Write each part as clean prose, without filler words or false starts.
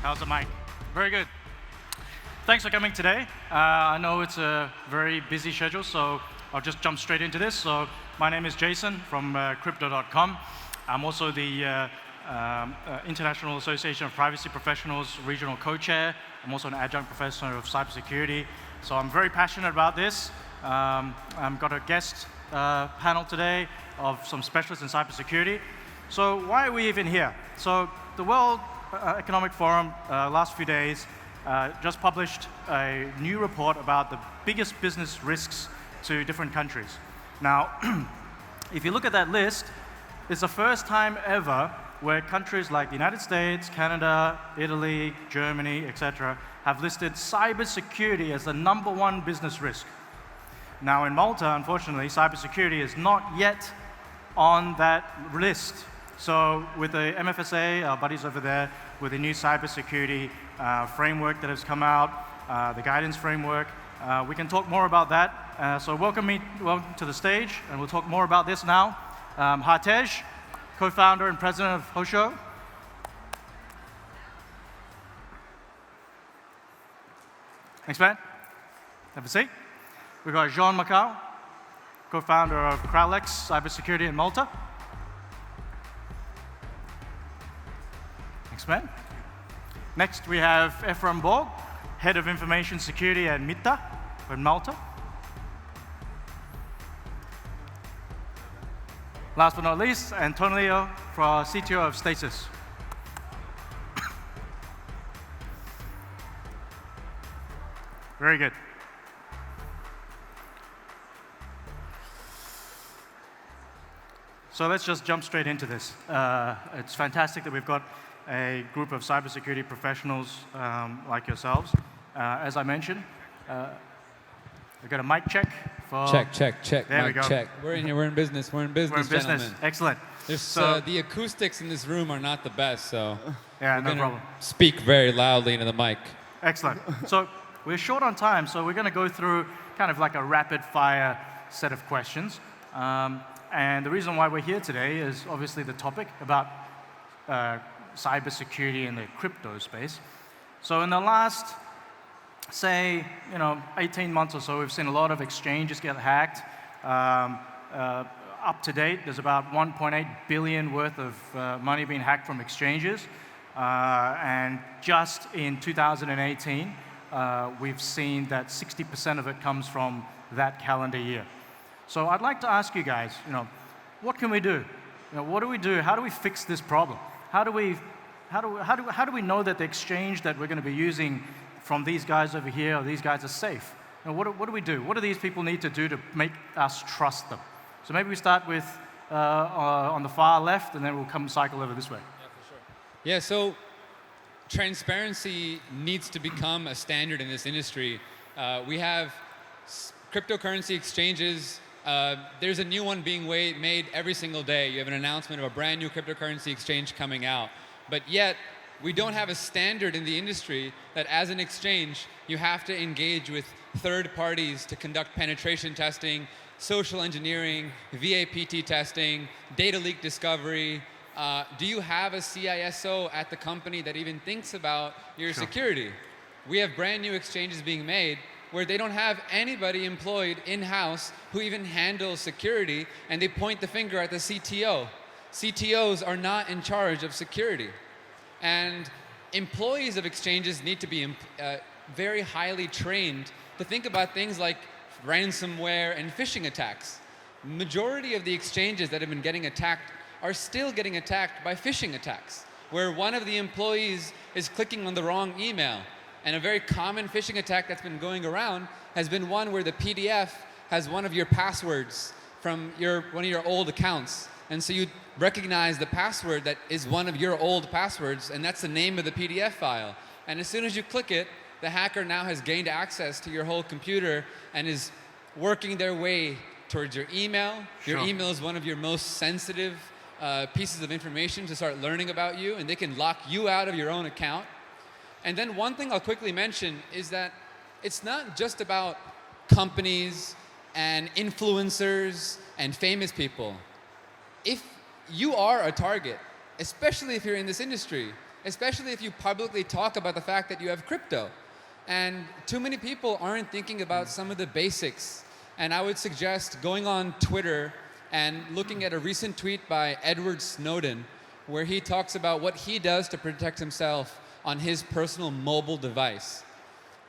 How's the mic? Very good. Thanks for coming today. I know it's a very busy schedule, so I'll just jump straight into this. So my name is Jason from Crypto.com. I'm also the International Association of Privacy Professionals Regional Co-Chair. I'm also an adjunct professor of cybersecurity. So I'm very passionate about this. I've got a guest panel today of some specialists in cybersecurity. So why are we even here? So the World Economic Forum last few days just published a new report about the biggest business risks to different countries. Now, if you look at that list, it's the first time ever where countries like the United States, Canada, Italy, Germany, etc., have listed cybersecurity as the #1 business risk. Now, in Malta, unfortunately, cybersecurity is not yet on that list. So with the MFSA, our buddies over there, with the new cybersecurity framework that has come out, the guidance framework, we can talk more about that. So welcome to the stage, and we'll talk more about this now. Hartej, co-founder and president of Hosho. Thanks, man. Have a seat. We've got Jean-Michel, co-founder of Kralanx Cybersecurity in Malta. Thanks, man. Next, we have Efrem Borg, head of information security at MITA in Malta. Last but not least, Anatoliy, CTO of Stasis. Very good. So let's just jump straight into this. It's fantastic that we've got a group of cybersecurity professionals like yourselves. As I mentioned, we've got a mic check. Check. There mic we go. check. We're in business. We're in business, gentlemen. Excellent. The acoustics in this room are not the best, so yeah, we're no problem. Speak very loudly into the mic. Excellent. So we're short on time, so we're going to go through kind of like a rapid-fire set of questions. And the reason why we're here today is obviously the topic about cybersecurity in the crypto space. So in the last, say, 18 months or so, we've seen a lot of exchanges get hacked. Up to date, there's about 1.8 billion worth of money being hacked from exchanges. And just in 2018, we've seen that 60% of it comes from that calendar year. So I'd like to ask you guys, what can we do? What do we do? How do we fix this problem? How do we know that the exchange that we're going to be using from these guys over here or these guys are safe? What do we do? What do these people need to do to make us trust them? So maybe we start with on the far left, and then we'll come cycle over this way. Yeah, for sure. Yeah, so transparency needs to become a standard in this industry. We have cryptocurrency exchanges. There's a new one being made every single day. You have an announcement of a brand new cryptocurrency exchange coming out. But yet, we don't have a standard in the industry that as an exchange, you have to engage with third parties to conduct penetration testing, social engineering, VAPT testing, data leak discovery. Do you have a CISO at the company that even thinks about your security? We have brand new exchanges being made where they don't have anybody employed in-house who even handles security, and they point the finger at the CTO. CTOs are not in charge of security. And employees of exchanges need to be very highly trained to think about things like ransomware and phishing attacks. Majority of the exchanges that have been getting attacked are still getting attacked by phishing attacks, where one of the employees is clicking on the wrong email. And a very common phishing attack that's been going around has been one where the PDF has one of your passwords from one of your old accounts. And so you recognize the password that is one of your old passwords, and that's the name of the PDF file. And as soon as you click it, the hacker now has gained access to your whole computer and is working their way towards your email. Your email is one of your most sensitive pieces of information to start learning about you, and they can lock you out of your own account. And then one thing I'll quickly mention is that it's not just about companies and influencers and famous people. If you are a target, especially if you're in this industry, especially if you publicly talk about the fact that you have crypto. And too many people aren't thinking about some of the basics. And I would suggest going on Twitter and looking at a recent tweet by Edward Snowden, where he talks about what he does to protect himself on his personal mobile device.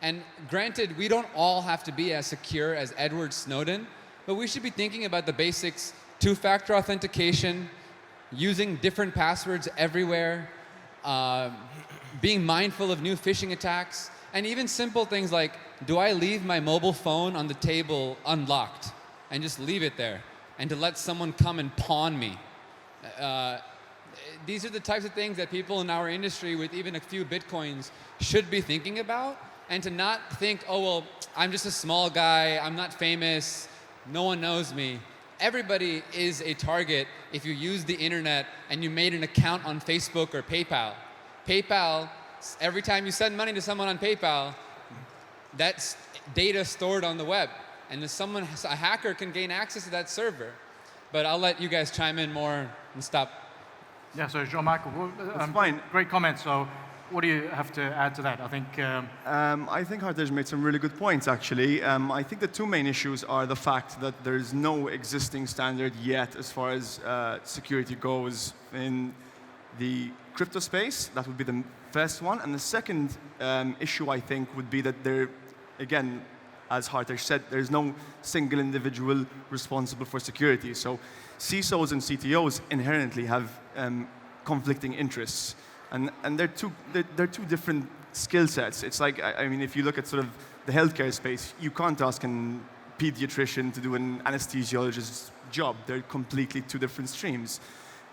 And granted, we don't all have to be as secure as Edward Snowden, but we should be thinking about the basics: two-factor authentication, using different passwords everywhere, being mindful of new phishing attacks, and even simple things like, do I leave my mobile phone on the table unlocked and just leave it there, and to let someone come and pawn me? These are the types of things that people in our industry with even a few Bitcoins should be thinking about, and to not think, oh, well, I'm just a small guy, I'm not famous, no one knows me. Everybody is a target if you use the internet and you made an account on Facebook or PayPal. PayPal, every time you send money to someone on PayPal, that's data stored on the web. And if a hacker can gain access to that server. But I'll let you guys chime in more and stop. Yeah, so Jean-Michel, fine. Great comment. So what do you have to add to that? I think Hartej made some really good points, actually. I think the two main issues are the fact that there's no existing standard yet as far as security goes in the crypto space. That would be the first one. And the second issue, I think, would be that there, again, as Hartej said, there's no single individual responsible for security. So CISOs and CTOs inherently have conflicting interests. And they're two different skill sets. It's like, I mean, if you look at sort of the healthcare space, you can't ask a pediatrician to do an anesthesiologist's job. They're completely two different streams.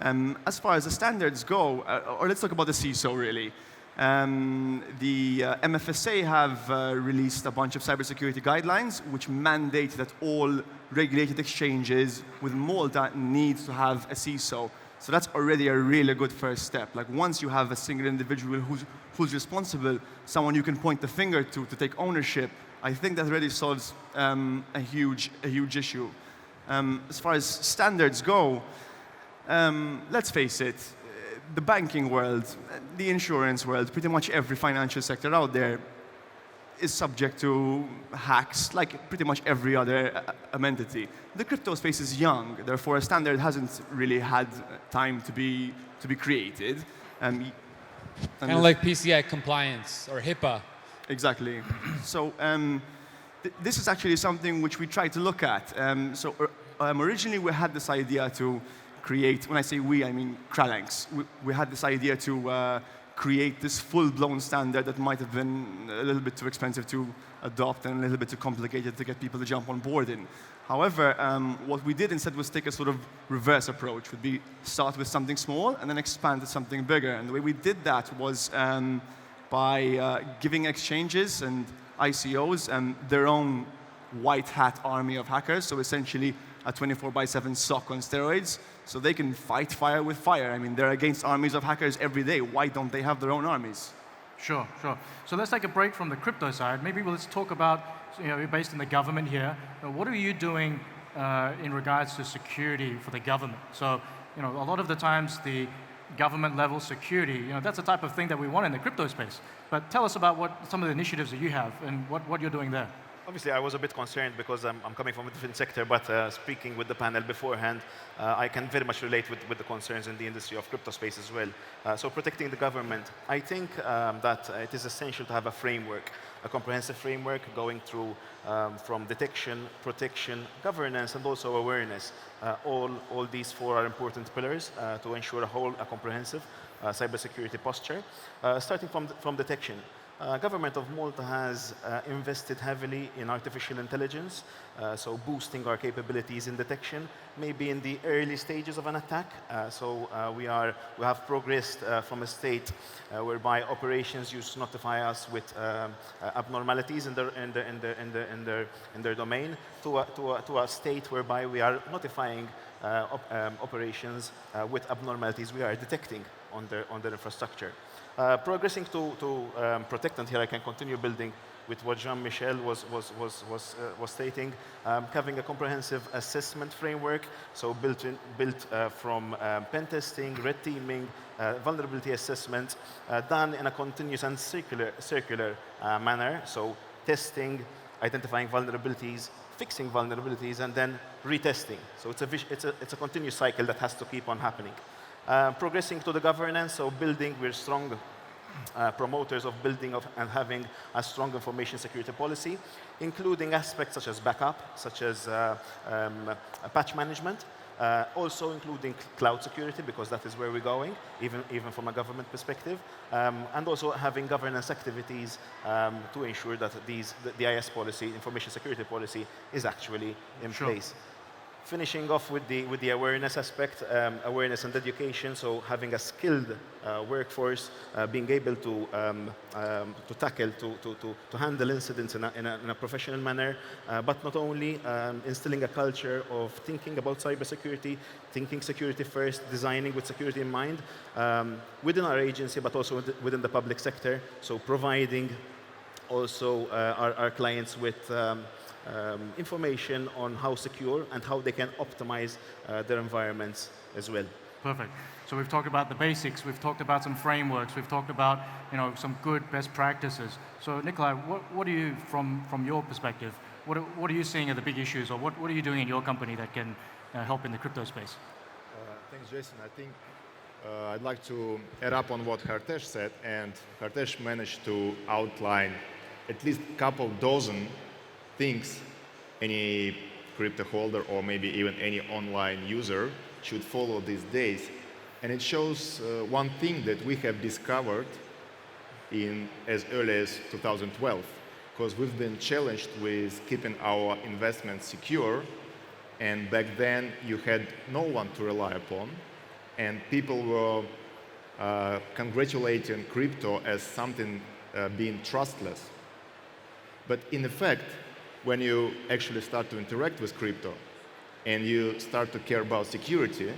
As far as the standards go, or let's talk about the CISO, really. The MFSA have released a bunch of cybersecurity guidelines which mandate that all regulated exchanges with Malta need to have a CISO. So that's already a really good first step. Like once you have a single individual who's responsible, someone you can point the finger to take ownership, I think that already solves a huge issue. As far as standards go, let's face it, the banking world, the insurance world, pretty much every financial sector out there is subject to hacks, like pretty much every other entity. The crypto space is young, therefore a standard hasn't really had time to be created. Kind of like PCI compliance or HIPAA. Exactly. So this is actually something which we try to look at. Originally we had this idea to create, when I say we, I mean Kralanx. We had this idea to create this full-blown standard that might have been a little bit too expensive to adopt and a little bit too complicated to get people to jump on board in. However, what we did instead was take a sort of reverse approach, would be start with something small and then expand to something bigger. And the way we did that was by giving exchanges and ICOs their own white hat army of hackers, so essentially a 24/7 SOC on steroids, so they can fight fire with fire. I mean, they're against armies of hackers every day. Why don't they have their own armies? Sure. So let's take a break from the crypto side. Maybe let's talk about, you're based in the government here. What are you doing in regards to security for the government? So, a lot of the times the government level security, that's the type of thing that we want in the crypto space. But tell us about what some of the initiatives that you have and what you're doing there. Obviously, I was a bit concerned because I'm coming from a different sector, but speaking with the panel beforehand, I can very much relate with the concerns in the industry of crypto space as well. So protecting the government, I think that it is essential to have a framework, a comprehensive framework going through from detection, protection, governance, and also awareness. All these four are important pillars to ensure a comprehensive cybersecurity posture. Starting from detection. Government of Malta has invested heavily in artificial intelligence, so boosting our capabilities in detection, maybe in the early stages of an attack. We have progressed from a state whereby operations used to notify us with abnormalities in their domain to a state whereby we are notifying operations with abnormalities we are detecting. on their infrastructure. Progressing to protect, and here I can continue building with what Jean-Michel was stating, having a comprehensive assessment framework, so built from pen testing, red teaming, vulnerability assessment, done in a continuous and circular manner, so testing, identifying vulnerabilities, fixing vulnerabilities, and then retesting. So it's a continuous cycle that has to keep on happening. Progressing to the governance, so building, we're strong promoters of building and having a strong information security policy, including aspects such as backup, such as patch management, also including cloud security, because that is where we're going, even from a government perspective, and also having governance activities to ensure that the IS policy, information security policy, is actually in place. Finishing off with the awareness aspect, awareness and education, so having a skilled workforce, being able to tackle, to handle incidents in a professional manner, but not only instilling a culture of thinking about cybersecurity, thinking security first, designing with security in mind, within our agency, but also within the public sector, so providing also our clients with information on how secure and how they can optimize their environments as well. Perfect. So we've talked about the basics, we've talked about some frameworks, we've talked about some good best practices. So Nikolai, what are you, from your perspective, what are you seeing are the big issues, or what are you doing in your company that can help in the crypto space? Thanks, Jason. I think I'd like to add up on what Hartej said, and Hartej managed to outline at least a couple dozen things any crypto holder or maybe even any online user should follow these days. And it shows one thing that we have discovered in as early as 2012, because we've been challenged with keeping our investments secure, and back then you had no one to rely upon, and people were congratulating crypto as something being trustless. But in effect, when you actually start to interact with crypto and you start to care about security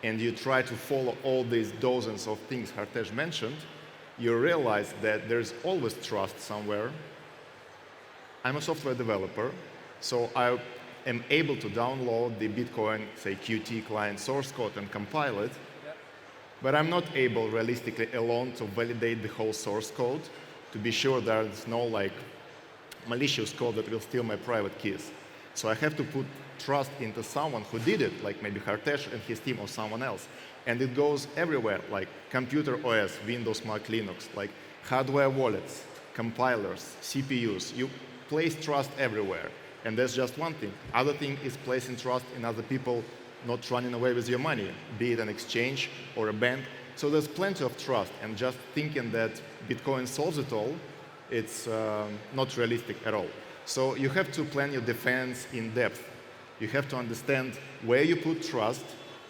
and you try to follow all these dozens of things Hartej mentioned, you realize that there's always trust somewhere. I'm a software developer, so I am able to download the Bitcoin, say, Qt client source code and compile it, but I'm not able realistically alone to validate the whole source code to be sure there's no malicious code that will steal my private keys. So I have to put trust into someone who did it, like maybe Hartej and his team or someone else. And it goes everywhere, like computer OS, Windows, Mac, Linux, like hardware wallets, compilers, CPUs. You place trust everywhere. And that's just one thing. Other thing is placing trust in other people not running away with your money, be it an exchange or a bank. So there's plenty of trust, and just thinking that Bitcoin solves it all, it's not realistic at all. So you have to plan your defense in depth. You have to understand where you put trust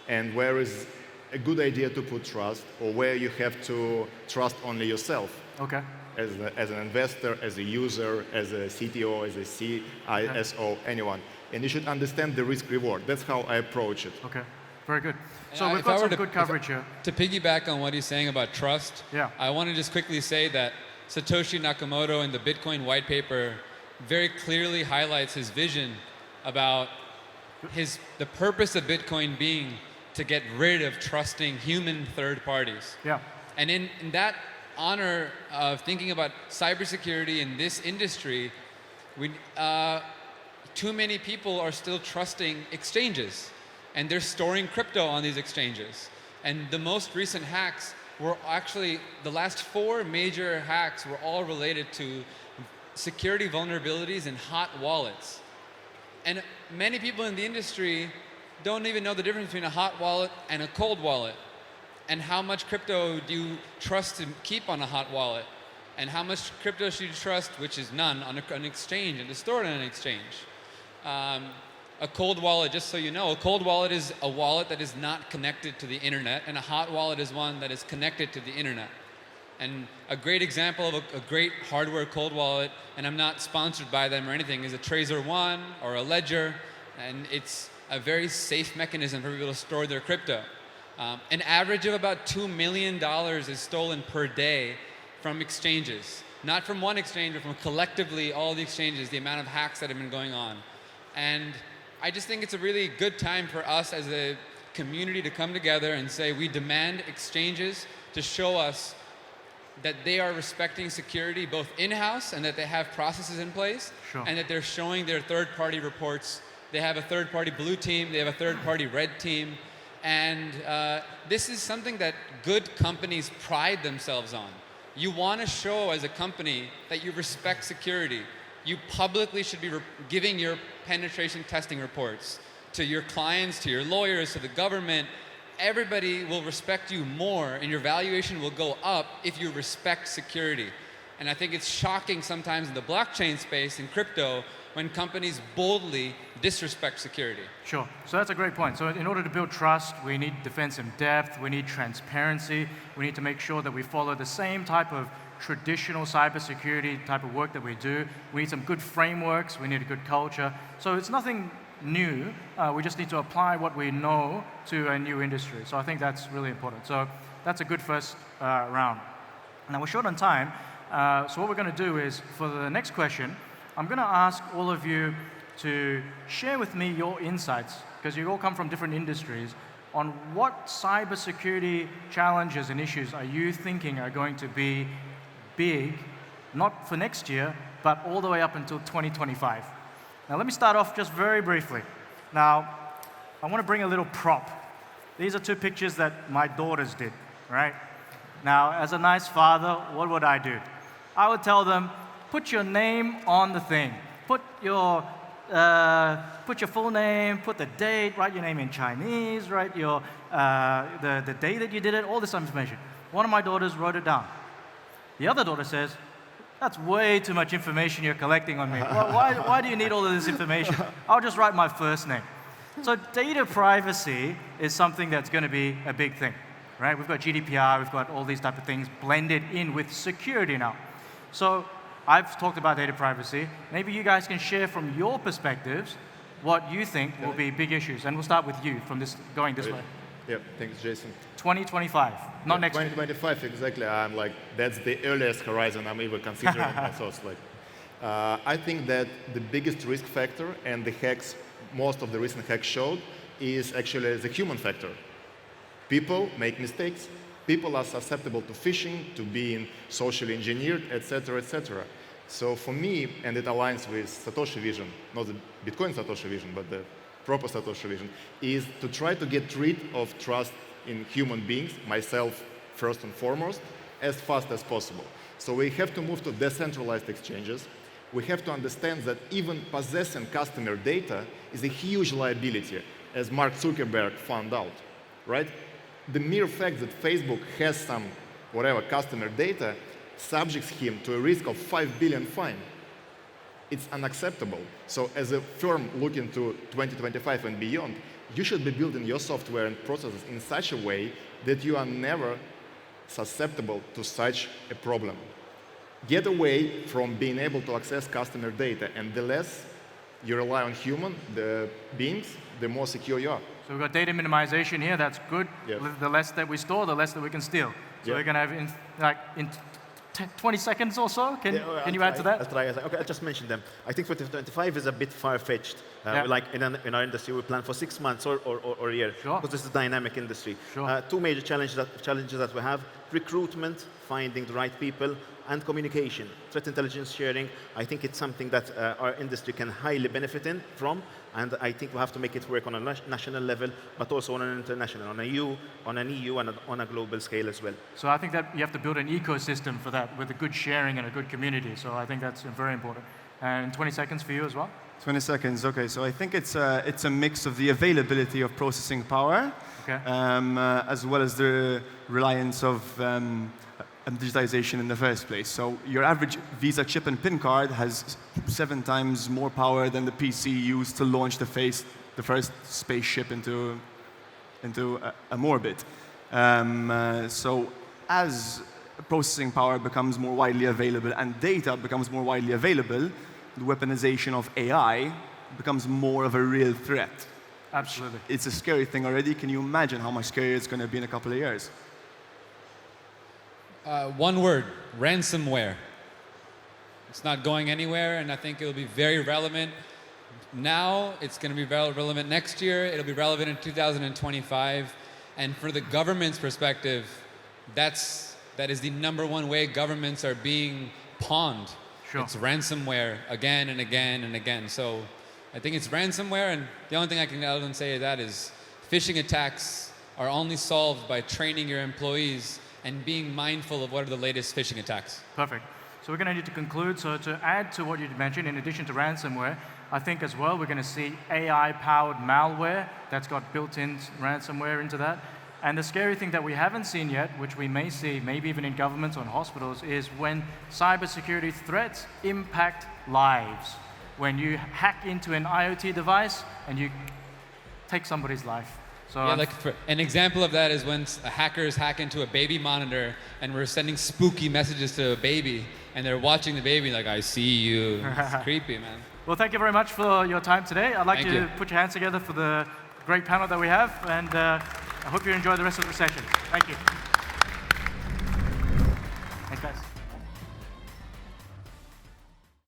and where is a good idea to put trust, or where you have to trust only yourself. Okay. As an investor, as a user, as a CTO, as a CISO, anyone. And you should understand the risk reward. That's how I approach it. Okay, very good. So we've got some good coverage here. To piggyback on what he's saying about trust, I want to just quickly say that Satoshi Nakamoto in the Bitcoin white paper very clearly highlights his vision about the purpose of Bitcoin being to get rid of trusting human third parties. Yeah. And in that honor of thinking about cybersecurity in this industry, too many people are still trusting exchanges, and they're storing crypto on these exchanges. And the most recent hacks were actually, the last 4 major hacks were all related to security vulnerabilities in hot wallets. And many people in the industry don't even know the difference between a hot wallet and a cold wallet. And how much crypto do you trust to keep on a hot wallet? And how much crypto should you trust, which is none, on an exchange and to store it on an exchange? A cold wallet, just so you know, a cold wallet is a wallet that is not connected to the internet, and a hot wallet is one that is connected to the internet. And a great example of a great hardware cold wallet, and I'm not sponsored by them or anything, is a Trezor One or a Ledger, and it's a very safe mechanism for people to store their crypto. An average of about $2 million is stolen per day from exchanges. Not from one exchange, but from collectively all the exchanges, the amount of hacks that have been going on. And I just think it's a really good time for us as a community to come together and say we demand exchanges to show us that they are respecting security both in-house and that they have processes in place, Sure. and that they're showing their third-party reports. They have a third-party blue team, they have a third-party red team, and this is something that good companies pride themselves on. You want to show as a company that you respect security. You publicly should be giving your penetration testing reports to your clients, to your lawyers, to the government. Everybody will respect you more and your valuation will go up if you respect security. And I think it's shocking sometimes in the blockchain space, in crypto, when companies boldly disrespect security. Sure. So that's a great point. So in order to build trust, we need defense in depth, we need transparency, we need to make sure that we follow the same type of traditional cybersecurity type of work that we do. We need some good frameworks, we need a good culture. So it's nothing new, we just need to apply what we know to a new industry. So I think that's really important. So that's a good first round. Now we're short on time, so what we're going to do is, for the next question, I'm going to ask all of you to share with me your insights, because you all come from different industries, on what cybersecurity challenges and issues are you thinking are going to be big, not for next year, but all the way up until 2025. Now let me start off just very briefly. Now, I want to bring a little prop. These are two pictures that my daughters did, right? Now, as a nice father, what would I do? I would tell them, put your name on the thing. Put your full name, put the date, write your name in Chinese, write your, the day that you did it, all this information. One of my daughters wrote it down. The other daughter says, that's way too much information you're collecting on me. Why do you need all of this information? I'll just write my first name. So data privacy is something that's going to be a big thing, right? We've got GDPR, we've got all these type of things blended in with security now. So I've talked about data privacy. Maybe you guys can share from your perspectives what you think will be big issues. And we'll start with you from this, going this way. Yeah, thanks, Jason. 2025, not next year. 2025, exactly. I'm like, that's the earliest horizon I'm even considering myself. Like, I think that the biggest risk factor, and the hacks, most of the recent hacks showed, is actually the human factor. People make mistakes. People are susceptible to phishing, to being socially engineered, etc., etc. So for me, and it aligns with Satoshi vision, not the Bitcoin Satoshi vision, but the proper Satoshi vision, is to try to get rid of trust in human beings, myself first and foremost, as fast as possible. So we have to move to decentralized exchanges. We have to understand that even possessing customer data is a huge liability, as Mark Zuckerberg found out, right? The mere fact that Facebook has some, whatever, customer data subjects him to a risk of 5 billion fine. It's unacceptable. So as a firm looking to 2025 and beyond, you should be building your software and processes in such a way that you are never susceptible to such a problem. Get away from being able to access customer data, and the less you rely on human beings, the more secure you are. So we've got data minimization here, that's good. Yep. The less that we store, the less that we can steal. So Yep. we're going to have, in 20 seconds or so, can you add to that? I'll try. Okay, I'll just mention them. I think 2025 is a bit far-fetched. Yeah. Like in our industry, we plan for 6 months or a year, Sure. because this is a dynamic industry. Sure. Two major challenges that we have: recruitment, finding the right people, and communication. Threat intelligence sharing, I think it's something that our industry can highly benefit from, and I think we have to make it work on a national level, but also on an international, on an EU, and on a global scale as well. So I think that you have to build an ecosystem for that with a good sharing and a good community. So I think that's very important. And 20 seconds for you as well. 20 seconds, okay. So I think it's a mix of the availability of processing power, Okay. as well as the reliance of digitization in the first place. So your average Visa chip and PIN card has 7 times more power than the PC used to launch the first spaceship into a orbit. So as processing power becomes more widely available and data becomes more widely available, the weaponization of AI becomes more of a real threat. Absolutely. It's a scary thing already. Can you imagine how much scarier it's going to be in a couple of years? One word, ransomware. It's not going anywhere, and I think it'll be very relevant. Now, it's going to be relevant next year. It'll be relevant in 2025. And for the government's perspective, that is the #1 way governments are being pawned. Sure. It's ransomware again and again and again. So I think it's ransomware, and the only thing I can other than say to that is phishing attacks are only solved by training your employees and being mindful of what are the latest phishing attacks. Perfect. So we're going to need to conclude. So to add to what you mentioned, in addition to ransomware, I think as well we're going to see AI-powered malware that's got built-in ransomware into that. And the scary thing that we haven't seen yet, which we may see, maybe even in governments or in hospitals, is when cybersecurity threats impact lives. When you hack into an IoT device and you take somebody's life. So yeah, like an example of that is when hackers hack into a baby monitor and we're sending spooky messages to a baby and they're watching the baby like, I see you. It's creepy, man. Well, thank you very much for your time today. I'd like to put your hands together for the great panel that we have, and I hope you enjoy the rest of the session. Thank you.